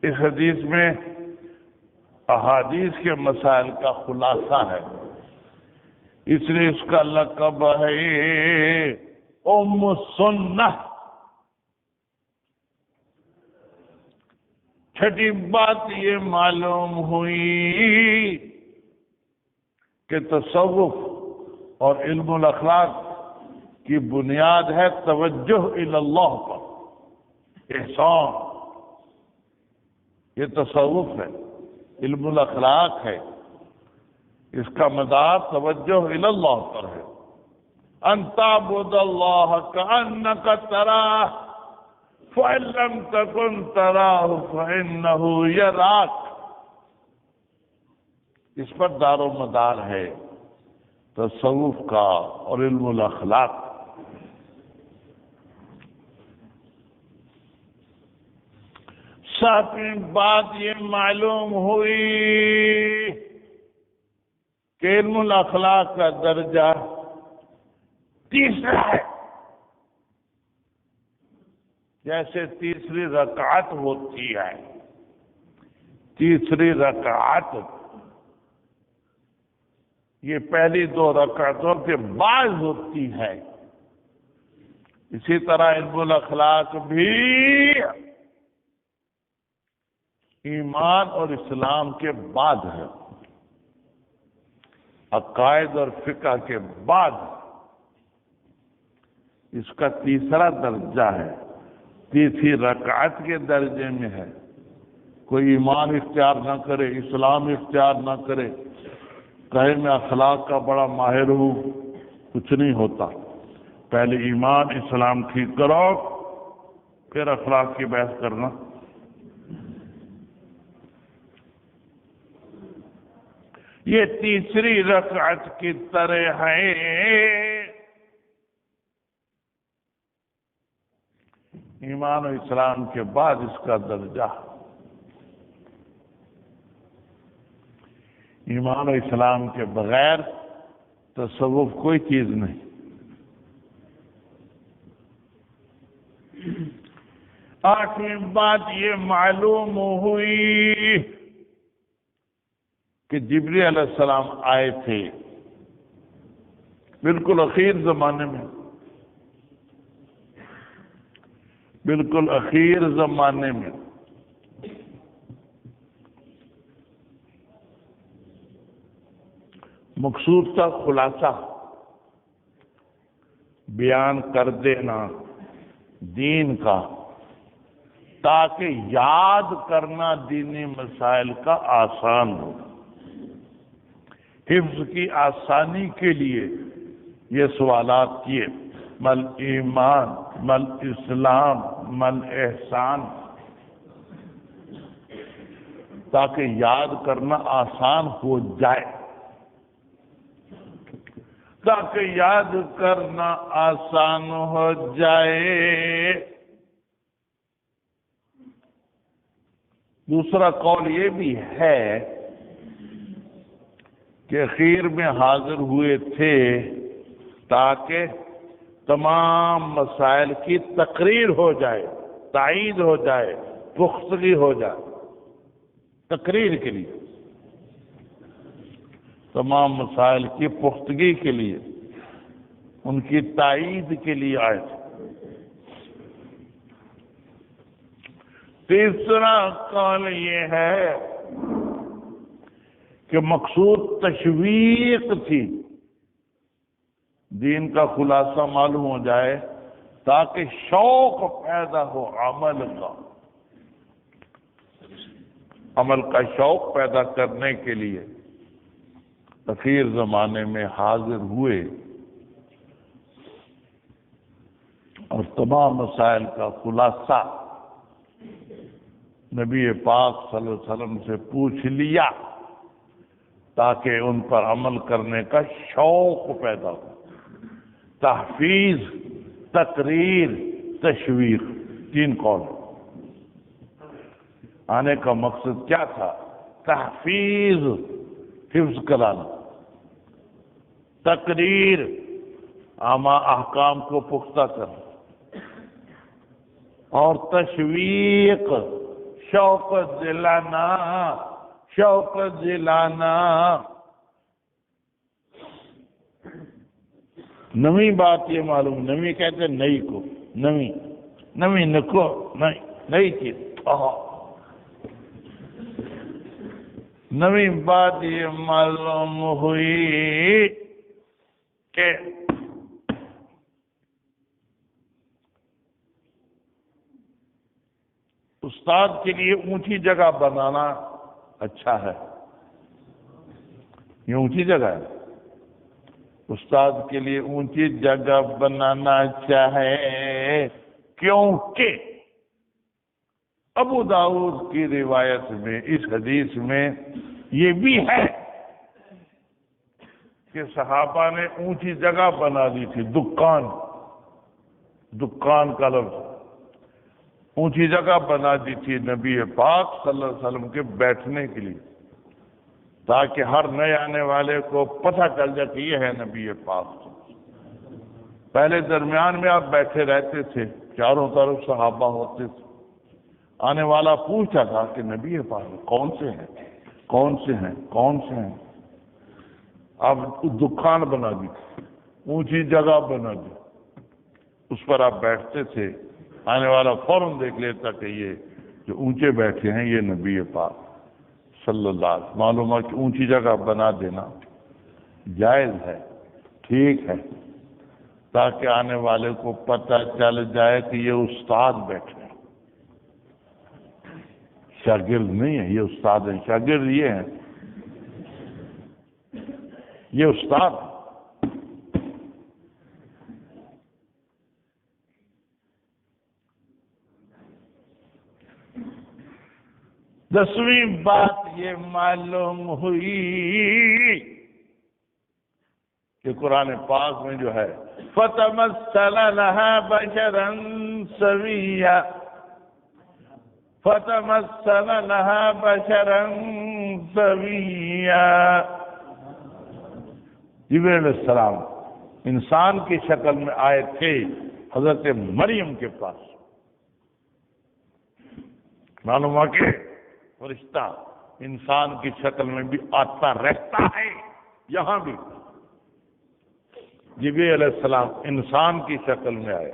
اس حدیث میں احادیث کے مسائل کا خلاصہ ہے، اس لیے اس کا لقب ہے ام السنہ. چھٹی بات یہ معلوم ہوئی کہ تصوف اور علم الاخلاق کی بنیاد ہے توجہ الی اللہ پر، احسان. یہ تصوف ہے، علم الاخلاق ہے، اس کا مدار توجہ الی اللہ پر ہے. ان تعبد اللہ کأنک تراہ فإن لم تکن تراہ فإنہ یراک. اس پر دار و مدار ہے تصوف کا اور علم الاخلاق. ساتویں بات یہ معلوم ہوئی کہ علم الاخلاق کا درجہ تیسرا ہے. جیسے تیسری رکعت ہوتی ہے، تیسری رکعت یہ پہلی دو رکعتوں کے بعد ہوتی ہے، اسی طرح علم الاخلاق بھی ایمان اور اسلام کے بعد ہے، عقائد اور فقہ کے بعد. اس کا تیسرا درجہ ہے، تیسری رکعت کے درجے میں ہے. کوئی ایمان اختیار نہ کرے، اسلام اختیار نہ کرے، کہے میں اخلاق کا بڑا ماہر ہوں، کچھ نہیں ہوتا. پہلے ایمان اسلام ٹھیک کرو، پھر اخلاق کی بحث کرنا. یہ تیسری رکعت کی طرح ہے. ایمان و اسلام کے بعد اس کا درجہ. ایمان و اسلام کے بغیر تصوف کوئی چیز نہیں. آٹھویں بات یہ معلوم ہوئی کہ جبریل علیہ السلام آئے تھے بالکل اخیر زمانے میں، بالکل اخیر زمانے میں. مقصود کا خلاصہ بیان کر دینا دین کا، تاکہ یاد کرنا دینی مسائل کا آسان ہو. حفظ کی آسانی کے لیے یہ سوالات کیے، مل ایمان، مل اسلام، مل احسان، تاکہ یاد کرنا آسان ہو جائے. تاکہ یاد کرنا آسان ہو جائے. دوسرا قول یہ بھی ہے کہ اخیر میں حاضر ہوئے تھے تاکہ تمام مسائل کی تقریر ہو جائے، تائید ہو جائے، پختگی ہو جائے. تقریر کے لیے، تمام مسائل کی پختگی کے لیے، ان کی تائید کے لیے آئے تھے. تیسرا قول یہ ہے کہ مقصود تشویق تھی، دین کا خلاصہ معلوم ہو جائے تاکہ شوق پیدا ہو عمل کا. عمل کا شوق پیدا کرنے کے لیے اخیر زمانے میں حاضر ہوئے اور تمام مسائل کا خلاصہ نبی پاک صلی اللہ علیہ وسلم سے پوچھ لیا تاکہ ان پر عمل کرنے کا شوق پیدا ہو. تحفیظ، تقریر، تشویق، تین قول. آنے کا مقصد کیا تھا؟ تحفیظ، حفظ کرانا، تقریر، احکام کو پختہ کرنا اور تشویق، شوق دلانا. نویں بات یہ معلوم، نویں کہتے ہیں نئی کو، نویں نکو، نئی چیز. نویں بات یہ معلوم ہوئی کہ استاد کے لیے اونچی جگہ بنانا اچھا ہے. یہ اونچی جگہ ہے، استاد کے لیے اونچی جگہ بنانا چاہے، کیونکہ ابو داؤد کی روایت میں، اس حدیث میں یہ بھی ہے کہ صحابہ نے اونچی جگہ بنا دی تھی. دکان کا لفظ، اونچی جگہ بنا دی تھی نبی پاک صلی اللہ علیہ وسلم کے بیٹھنے کے لیے، تاکہ ہر نئے آنے والے کو پتہ چل جائے کہ یہ ہے نبی پاک. پہلے درمیان میں آپ بیٹھے رہتے تھے، چاروں طرف صحابہ ہوتے تھے، آنے والا پوچھتا تھا کہ نبی پاک کون سے ہیں. اب دکان بنا دی، اونچی جگہ بنا دی، اس پر آپ بیٹھتے تھے، آنے والا فوراً دیکھ لیتا کہ یہ جو اونچے بیٹھے ہیں یہ نبی پاک صلی اللہ علیہ وسلم. معلوم ہے کہ اونچی جگہ بنا دینا جائز ہے، ٹھیک ہے، تاکہ آنے والے کو پتہ چل جائے کہ یہ استاد بیٹھے ہیں، شاگرد نہیں ہے. یہ استاد ہیں، شاگرد یہ ہیں، یہ استاد. دسویں بات یہ معلوم ہوئی کہ قرآن پاک میں جو ہے فَتَمَثَّلَ لَهَا بَشَرًا سَوِيًّا، فَتَمَثَّلَ لَهَا بَشَرًا سَوِيًّا. جبرائیل علیہ السلام انسان کی شکل میں آئے تھے حضرت مریم کے پاس. معلوم ہے کہ فرشتہ انسان کی شکل میں بھی آتا رہتا ہے. یہاں بھی جبرائیل علیہ السلام انسان کی شکل میں آئے،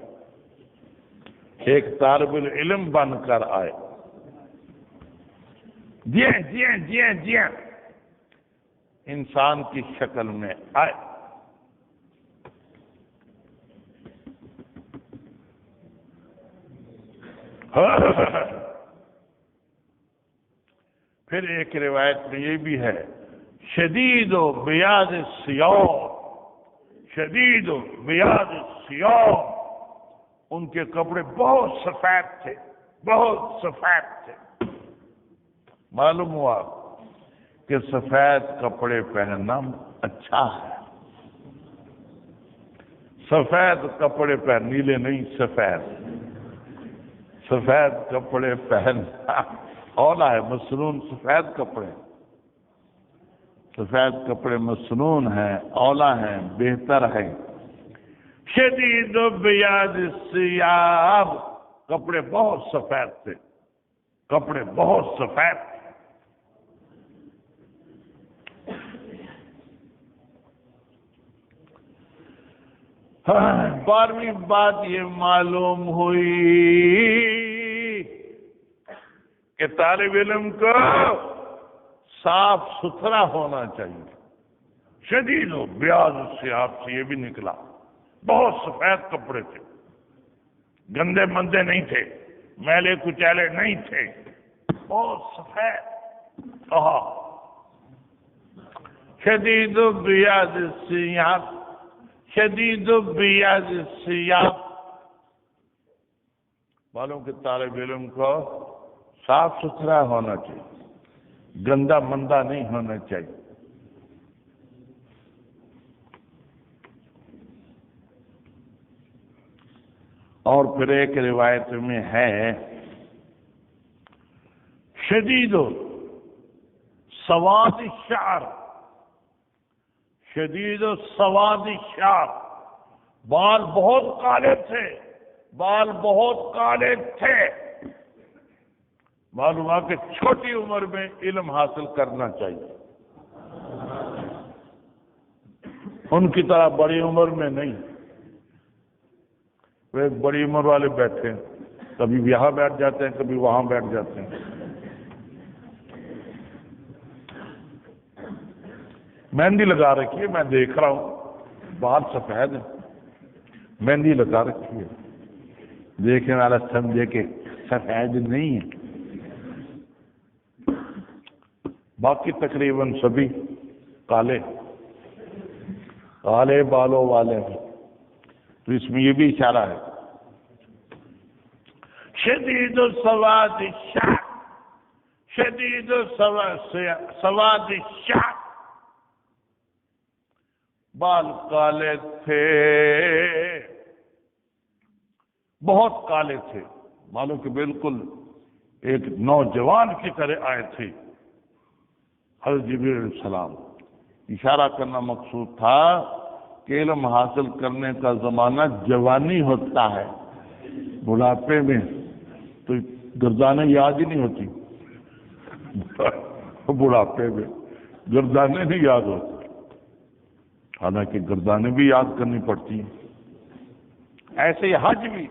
ایک طالب العلم بن کر آئے. جی انسان کی شکل میں آئے. پھر ایک روایت میں یہ بھی ہے شدید و بیاض الثیاب، شدید و بیاض الثیاب. ان کے کپڑے بہت سفید تھے، بہت سفید تھے. معلوم ہوا کہ سفید کپڑے پہننا اچھا ہے. سفید کپڑے پہن، نیلے نہیں، سفید کپڑے پہننا اولا ہے. مسنون سفید کپڑے، سفید کپڑے مسنون ہیں، اولا ہیں، بہتر ہے. شدید بیاض الثیاب، کپڑے بہت سفید تھے، کپڑے بہت سفید تھے. بارہویں بات یہ معلوم ہوئی کہ طالب علم کو صاف ستھرا ہونا چاہیے. شدید و بیاض الثیاب سے یہ بھی نکلا، بہت سفید کپڑے تھے، گندے مندے نہیں تھے، میلے کچیلے نہیں تھے، بہت سفید. شدید و بیاض الثیاب، شدید و بیاض الثیاب. معلوم کہ طالب علم کو صاف ستھرا ہونا چاہیے، گندا مندا نہیں ہونا چاہیے. اور پھر ایک روایت میں ہے شدید و سواد الشعر، شدید و سواد الشعر. بال بہت کالے تھے، بال بہت کالے تھے۔ معلوم ہے کہ چھوٹی عمر میں علم حاصل کرنا چاہیے، ان کی طرح بڑی عمر میں نہیں۔ وہ ایک بڑی عمر والے بیٹھے ہیں، کبھی یہاں بیٹھ جاتے ہیں، کبھی وہاں بیٹھ جاتے ہیں۔ مہندی لگا رکھی ہے، میں دیکھ رہا ہوں، بال سفید ہے، مہندی لگا رکھی ہے، دیکھنے والا سمجھے کہ سفید نہیں ہے، باقی تقریباً سبھی کالے کالے بالوں والے ہیں۔ تو اس میں یہ بھی اشارہ ہے، شدید سواد الشعر، شدید سواد الشعر، بال کالے تھے، بہت کالے تھے، معلوم کہ بالکل ایک نوجوان کی طرح آئے تھے حضرت جبریل علیہ السلام۔ اشارہ کرنا مقصود تھا کہ علم حاصل کرنے کا زمانہ جوانی ہوتا ہے، بڑھاپے میں تو گردانیں یاد ہی نہیں ہوتی، بڑھاپے میں گردانیں نہیں یاد ہوتی، حالانکہ گردانیں بھی یاد کرنی پڑتی ہیں۔ ایسے ہی حج بھی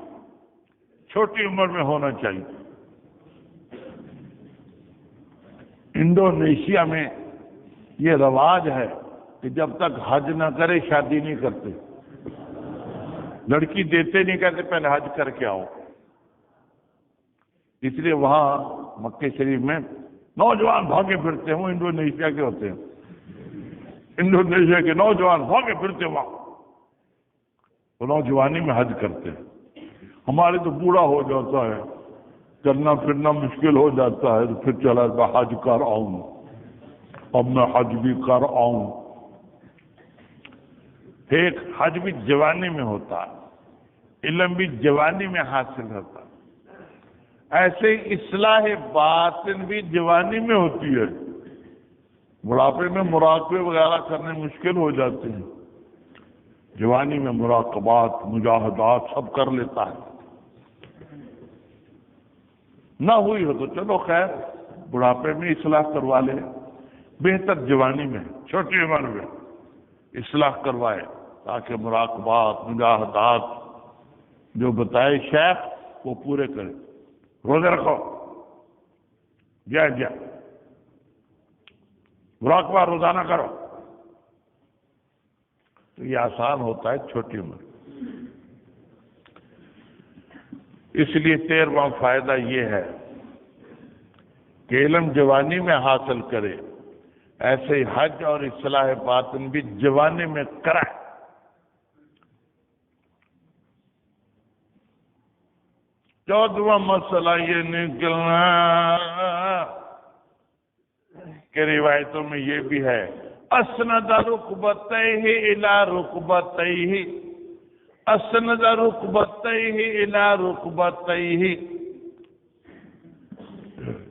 چھوٹی عمر میں ہونا چاہیے۔ انڈونیشیا میں یہ رواج ہے کہ جب تک حج نہ کرے شادی نہیں کرتے، لڑکی دیتے نہیں، کہتے پہلے حج کر کے آؤ۔ اس لیے وہاں مکہ شریف میں نوجوان بھاگے پھرتے ہیں، وہ انڈونیشیا کے ہوتے ہیں، انڈونیشیا کے نوجوان بھاگے پھرتے وہاں، وہ نوجوانی میں حج کرتے ہیں۔ ہمارے تو بوڑھا ہو جاتا ہے، چلنا پھرنا مشکل ہو جاتا ہے، تو پھر چلا میں حج کر آؤں، اب میں حج بھی کر آؤں۔ ایک حج بھی جوانی میں ہوتا ہے، علم بھی جوانی میں حاصل ہوتا ہے، ایسے اصلاح باطن بھی جوانی میں ہوتی ہے۔ بڑھاپے میں مراقبے وغیرہ کرنے مشکل ہو جاتے ہیں، جوانی میں مراقبات مجاہدات سب کر لیتا ہے۔ نہ ہوئی ہو تو چلو خیر، بڑھاپے میں اصلاح کروا لے، بہتر جوانی میں چھوٹی عمر میں اصلاح کروائے، تاکہ مراقبات مجاہدات جو بتائے شیخ وہ پورے کرے۔ روزے رکھو، جا مراقبہ روزانہ کرو، تو یہ آسان ہوتا ہے چھوٹی عمر۔ اس لیے 13واں فائدہ یہ ہے کہ علم جوانی میں حاصل کرے، ایسے ہی حج اور اصلاح باطن بھی جوانی میں کرائے۔ 14واں مسئلہ یہ نکلنا کہ روایتوں میں یہ بھی ہے، اسند رکبتیہ الی رکبتیہ، اسند رکبتیہ الی رکبتیہ،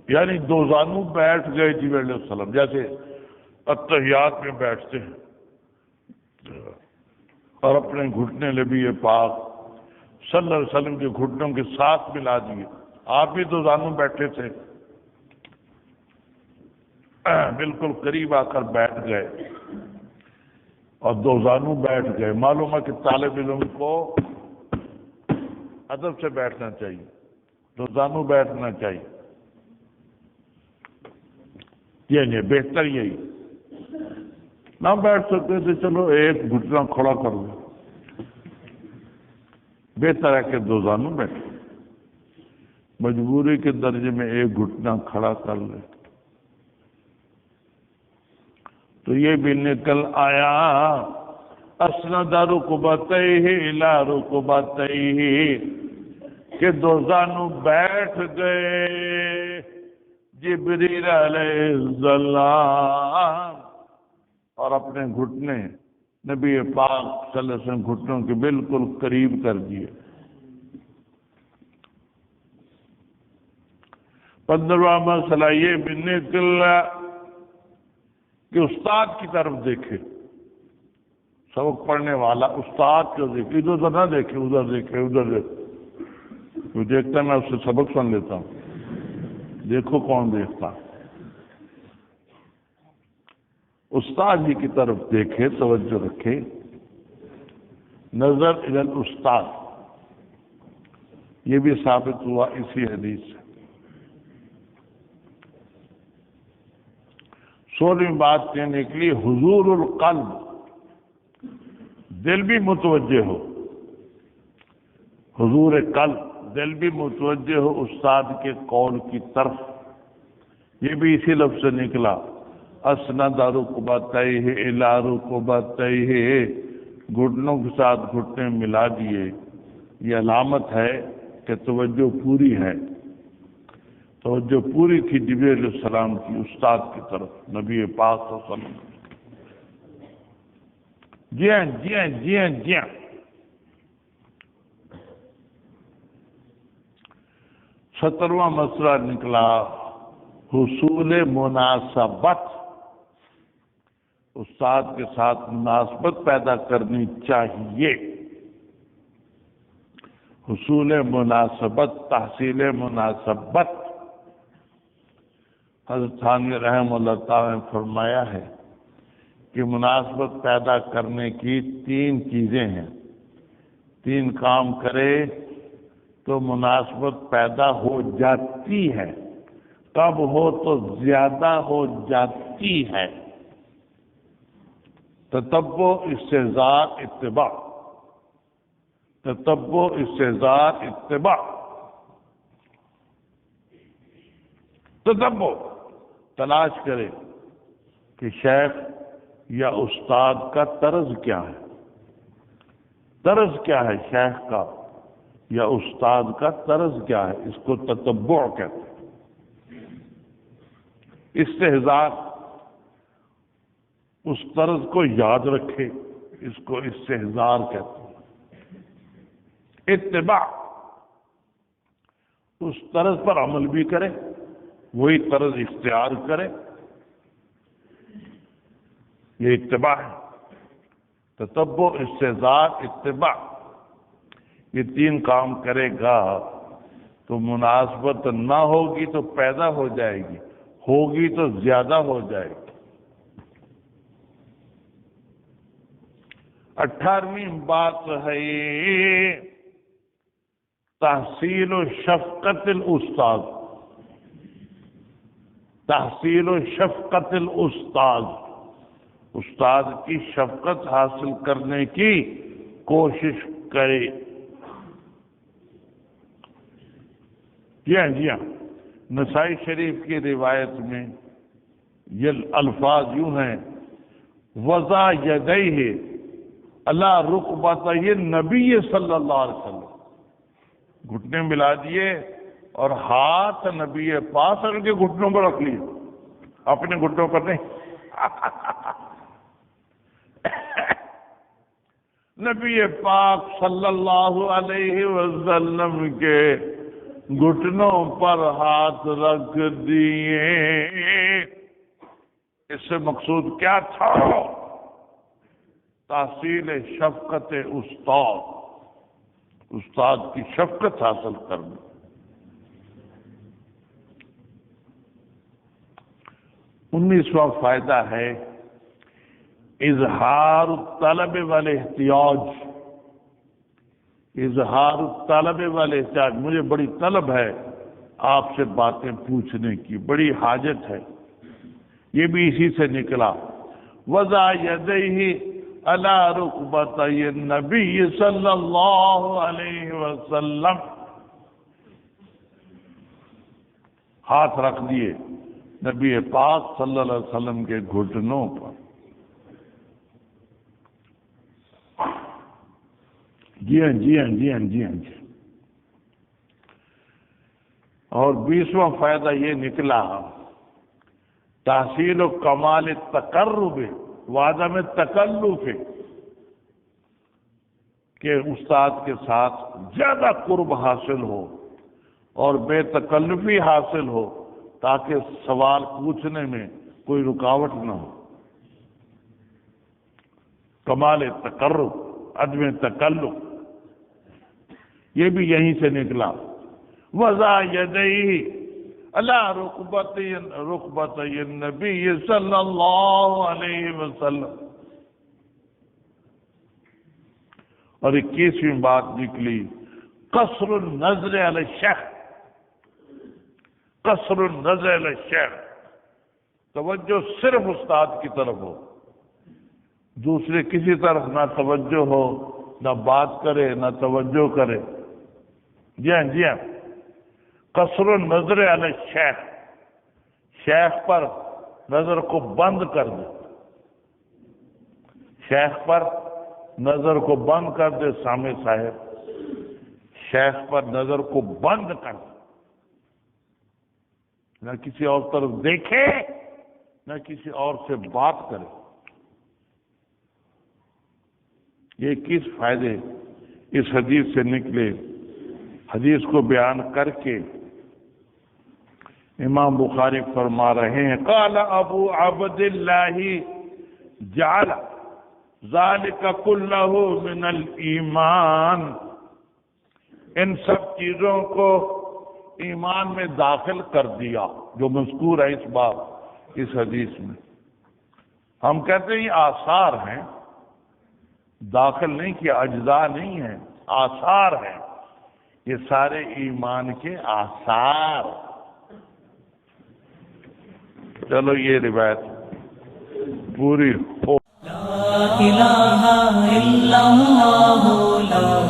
یعنی دو زانو بیٹھ گئے جبریل علیہ السلام، جیسے اتحیات میں بیٹھتے ہیں، اور اپنے گھٹنے نبی پاک صلی اللہ علیہ وسلم کے گھٹنوں کے ساتھ ملا دیے۔ آپ بھی دو زانو بیٹھے تھے، بالکل قریب آ کر بیٹھ گئے اور دو زانو بیٹھ گئے۔ معلوم ہے کہ طالب علم کو ادب سے بیٹھنا چاہیے، دو زانو بیٹھنا چاہیے، یہ بہتر یہی۔ نہ بیٹھ سکتے تھے چلو ایک گھٹنا کھڑا کر لیں، بہتر ہے کہ دو زانو بیٹھے، مجبوری کے درجے میں ایک گھٹنا کھڑا کر لیں۔ تو یہ بھی نکل آیا، اسند رکبتیہ الی رکبتیہ، کہ دو زانو بیٹھ گئے جبریل علیہ السلام اور اپنے گھٹنے نبی پاک صلی اللہ علیہ وسلم گھٹنوں کے بالکل قریب کر دیے۔ 15واں مسئلہ یہ بھی نکلا کہ استاد کی طرف دیکھے، سبق پڑھنے والا استاد کو دیکھے، ادھر ادھر نہ دیکھے، ادھر دیکھے ادھر دیکھے، وہ دیکھتا ہے میں اس سے سبق سن لیتا ہوں، دیکھو کون دیکھتا، استاد ہی کی طرف دیکھے، توجہ رکھے، نظر الی الاستاد، یہ بھی ثابت ہوا اسی حدیث سے۔ 16ویں بات یہ نکلی حضور القلب، دل بھی متوجہ ہو، حضور قلب، دل بھی متوجہ ہو استاد کے قول کی طرف، یہ بھی اسی لفظ سے نکلا، اسند رکبتیہ الی رکبتیہ، گھٹنوں کے ساتھ گھٹنے ملا دیے، یہ علامت ہے کہ توجہ پوری ہے، توجہ پوری تھی جبریل علیہ السلام کی استاد کی طرف، نبی پاک صلی اللہ علیہ وسلم۔ جی ہاں جی ہاں جی ہاں جی ہاں۔ 17واں مسئلہ نکلا حصول مناسبت، استاد کے ساتھ مناسبت پیدا کرنی چاہیے، حصول مناسبت، تحصیل مناسبت۔ حضرت تھانوی رحمہ اللہ تعالیٰ نے فرمایا ہے کہ مناسبت پیدا کرنے کی 3 چیزیں ہیں، 3 کام کرے تو مناسبت پیدا ہو جاتی ہے، کب ہو تو زیادہ ہو جاتی ہے، تتبع، استحضار، اتباع، تتبع، استحضار، اتباع۔ تتبع، تلاش کرے کہ شیخ یا استاد کا طرز کیا ہے، طرز کیا ہے شیخ کا یا استاد کا طرز کیا ہے، اس کو تتبع کہتے ہیں۔ استحضار، اس طرز کو یاد رکھے، اس کو استحضار کہتے ہیں۔ اتباع، اس طرز پر عمل بھی کرے، وہی طرز اختیار کرے، یہ اتباع ہے۔ تتبع، استحضار، اتباع، یہ 3 کام کرے گا تو مناسبت نہ ہوگی تو پیدا ہو جائے گی، ہوگی تو زیادہ ہو جائے گی۔ 18ویں بات ہے تحصیل و شفقت الاستاد، تحصیل و شفقت الاستاد، استاد کی شفقت حاصل کرنے کی کوشش کرے۔ جی ہاں جی ہاں، نسائی شریف کی روایت میں یہ الفاظ یوں ہیں، وضع یدیہ علی رکبتیہ النبی صلی اللہ علیہ وسلم، گھٹنے ملا دیے اور ہاتھ نبی پاک ان کے گھٹنوں پر رکھ لیے، اپنے گھٹنوں پر نہیں۔ نبی پاک صلی اللہ علیہ وسلم کے گھٹنوں پر ہاتھ رکھ دیے، اس سے مقصود کیا تھا؟ تحصیل شفقت استاد، استاد کی شفقت حاصل کرنا۔ 19واں فائدہ ہے اظہار الطلب والاحتیاج، اظہار الطلب والاحتیاج، مجھے بڑی طلب ہے آپ سے باتیں پوچھنے کی، بڑی حاجت ہے، یہ بھی اسی سے نکلا۔ وضع یدیہ علی رکبتیہ النبی صلی اللہ علیہ وسلم، ہاتھ رکھ دیے نبی پاک صلی اللہ علیہ وسلم کے گھٹنوں پر۔ جی ہاں جی ہاں جی ہاں جی ہاں جی۔ اور 20واں فائدہ یہ نکلا تحصیل و کمال تقرب وعدم تکلف، کہ استاد کے ساتھ زیادہ قرب حاصل ہو اور بے تکلفی حاصل ہو تاکہ سوال پوچھنے میں کوئی رکاوٹ نہ ہو۔ کمال تقرب، عدم تکلف، یہ بھی یہیں سے نکلا۔ وضع یدیہ علی رکبتی النبی صلی اللہ علیہ وسلم۔ اور 21ویں بات نکلی قصر النظر علی الشیخ، قصر النظر علی الشیخ، توجہ صرف استاد کی طرف ہو، دوسرے کسی طرف نہ توجہ ہو، نہ بات کرے نہ توجہ کرے۔ جی ہاں جی ہاں، قصر النظر علی الشیخ، شیخ پر نظر کو بند کر دے، شیخ پر نظر کو بند کر دے، سامع صاحب شیخ پر نظر کو بند کر دے، نہ کسی اور طرف دیکھے نہ کسی اور سے بات کرے۔ یہ کس فائدے اس حدیث سے نکلے؟ حدیث کو بیان کر کے امام بخاری فرما رہے ہیں قال ابو عبد اللہ جعل ذالک کلہ من الایمان، ان سب چیزوں کو ایمان میں داخل کر دیا جو مذکور ہے اس باب، اس حدیث میں۔ ہم کہتے ہیں یہ آثار ہیں، داخل نہیں کیا، اجزاء نہیں ہیں، آثار ہیں، یہ سارے ایمان کے آثار۔ چلو یہ روایت پوری ہو۔ لا الہ الا اللہ، لا